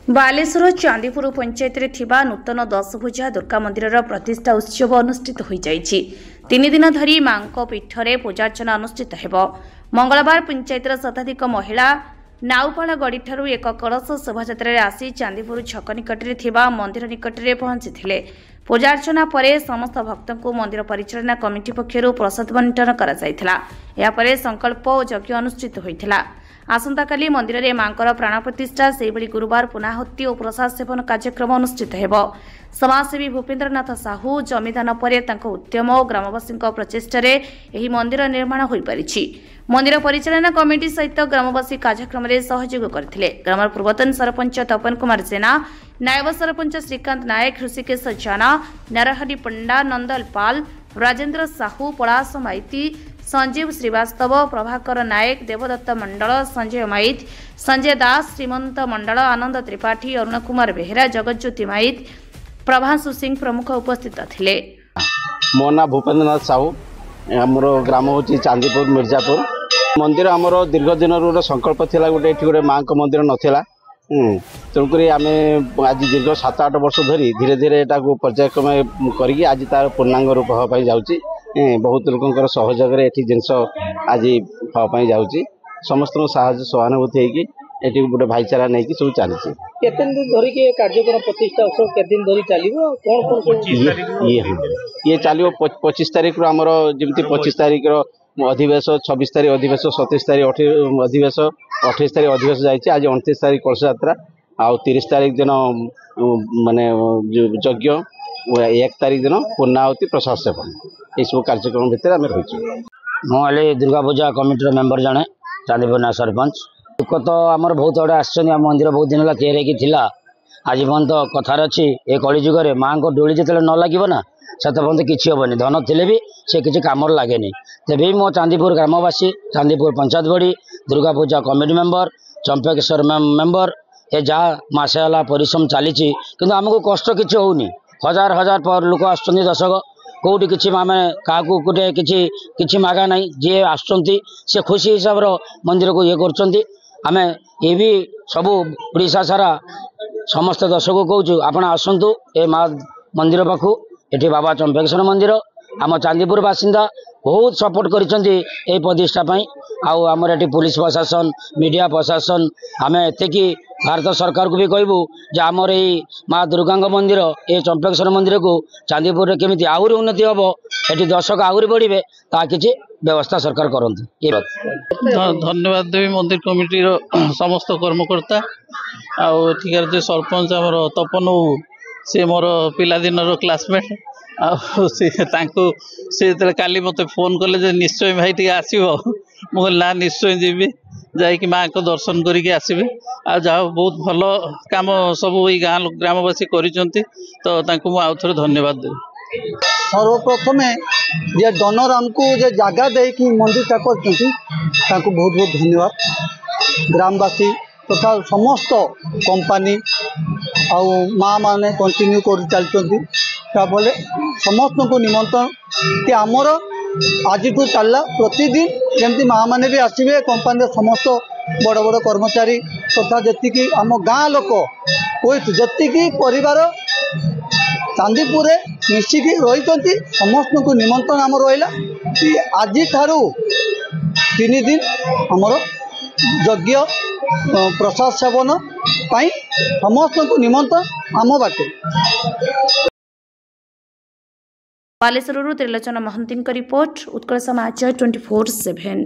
बालेश्वर चांदीपुर पंचायत रे थिबा नूतन 10 भुजा दुर्गा मंदिर प्रतिष्ठा उत्सव अनुष्ठित हो जाइछि। 3 दिन धरी मांको पीठरे पूजार्चना अनुष्ठित हेबो। मंगलवार पंचायतर शताधिक महिला नाउपाला गड़ीठारू एक कलश शोभायात्रा आसी चांदीपुर छक निकट थिबा मंदिर निकट में पहुंची। पूजार्चना परे समस्त भक्तों को मंदिर परिचालना कमिटी पक्षर प्रसाद बंटन कर संकल्प और यज्ञ अनुष्ठित होता। आसंता काली मंदिर में मांकर प्राण प्रतिष्ठा से गुरुवार पुनाहुति और प्रसाद सेवन कार्यक्रम अनुष्ठित हेबो। समाजसेवी भूपेन्द्रनाथ साहू जमीदान पर उद्यम और ग्रामवासी प्रचेषा एही मंदिर निर्माण हो पारिछि। मंदिर परिचालना कमिटी सहित ग्रामवासी कार्यक्रम में सहयोग करथिले। ग्रामर पूर्वतन सरपंच तपन कुमार जेना, नायब सरपंच श्रीकांत नायक, ऋषिकेश जाना, नरहरि पंडा, नंदल पाल, राजेंद्र साहू, पलाश माइती, संजीव श्रीवास्तव, प्रभाकर नायक, देवदत्त मंडल, संजय माइत, संजय दास, श्रीमंत मंडल, आनंद त्रिपाठी, अरुण कुमार बेहेरा, जगज्योति माइत, प्रभांशु सिंह प्रमुख उपस्थित थिले। मो ना भूपेन्द्रनाथ साहू, आमर ग्राम हूँ चांदीपुर मिर्जापुर। मंदिर आमर दीर्घ दिन संकल्प थिला गोटे गोटे माँ को मंदिर नाला। तेणुक आम आज दीर्घ 7-8 वर्ष धरी धीरे धीरे यहाँ पर्यायक्रम करी आज तार पूर्णांग रूप हाँपाई जाऊँगी। बहुत लोकर सहयोग जिनस आज हाँपाई जाऊँगी। समस्त साहय सहानुभूति होगी गोटे भाईचारा नहीं कि सब चलती। केते दिन धरिक कार्यक्रम प्रतिष्ठा उत्सव केते दिन धरी चलिबो कोन कोन ये चलिबो 25 तारिख रो हमर जेमति 25 तारिख रो अधिवेश, 26 तारिख अधिवेश, 27 तारिख अधिवेश, 28 तारिख अधिवेश जाइए। आज 29 तारिख कलश यात्रा आ 30 तारिख दिन माने यज्ञ, 1 तारिख दिन पूर्णाहुति प्रसाद सेवन ये सब कार्यक्रम भितर आम रही। मुझे दुर्गा पूजा कमिटी मेंबर जड़े चांदीपुर ना सरपंच। दुख तो आमर बहुत आड़े आम मंदिर बहुत दिन है तैयारी थिला। आज पर्यंत कथार अच्छी ये कलिजुगे माँ को डोली जो न लगे ना से पर्यंत किसी हेनी। धन थे भी से किसी कम लगे तेबी मो चांदीपुर ग्रामवासी, चांदीपुर पंचायत बड़ी, Durga Puja committee member, Champeshwar member ये जहाँ मसे है परिश्रम चली कि आमको कष्ट किसी होनी। हजार हजार पर लोक आस दर्शक कौटी कि आम क्या गोटे कि मागा ना जी आस खुशी हिसाब रो मंदिर को ये करम ये भी सब ओडिशा सारा समस्त दर्शक को कहूँ आपण आसतु ए माँ मंदिर पाखु। ये बाबा चंपेश्वर मंदिर आम चांदीपुर बासिंदा बहुत सपोर्ट कर प्रतिष्ठा आमर ये पुलिस प्रशासन, मीडिया प्रशासन आम एति भारत सरकार को भी कहबू जे आमर ये माँ दुर्गा मंदिर ये चंपेश्वर मंदिर को चांदीपुर में केमी आहरी उन्नति हम ये दर्शक आहरी बढ़े ता कि व्यवस्था सरकार करते। धन्यवाद देवी मंदिर कमिटी समस्त कर्मकर्ता आठिकार जो सरपंच आमर तपन सी मोर पिलादिन क्लासमेट से काली मत फोन कले निश्चय भाई टी आसो मुझे निश्चय जीवी जाकि माँ को दर्शन करके आसबे। आ जहाँ बहुत भल काम सब ये ग्रामवासी करिसेंती तो आउ थे धन्यवाद देवी। सर्वप्रथमे जे डनर आमको जे जगह दे कि मंदिर कर बहुत बहुत धन्यवाद। ग्रामवासी तथा समस्त कंपनी आउ माँ माने कंटिन्यू कर चलती समस्त को निमंत्रण कि आमर आज तो चलला प्रतिदिन जमती माँ मैंने भी आसवे कंपानी समस्त बड़ बड़ कर्मचारी तथा जी आम गाँ लोक जी परिवार चांदीपुर मिसिकी रही समस्त को निमंत्रण आम रहा कि आज 3 दिन आमर यज्ञ प्रसाद सेवन समस्त को निमंत्रण आम बाटे। बालेश्वर त्रिलोचन महंती रिपोर्ट, उत्कल समाचार 24/7।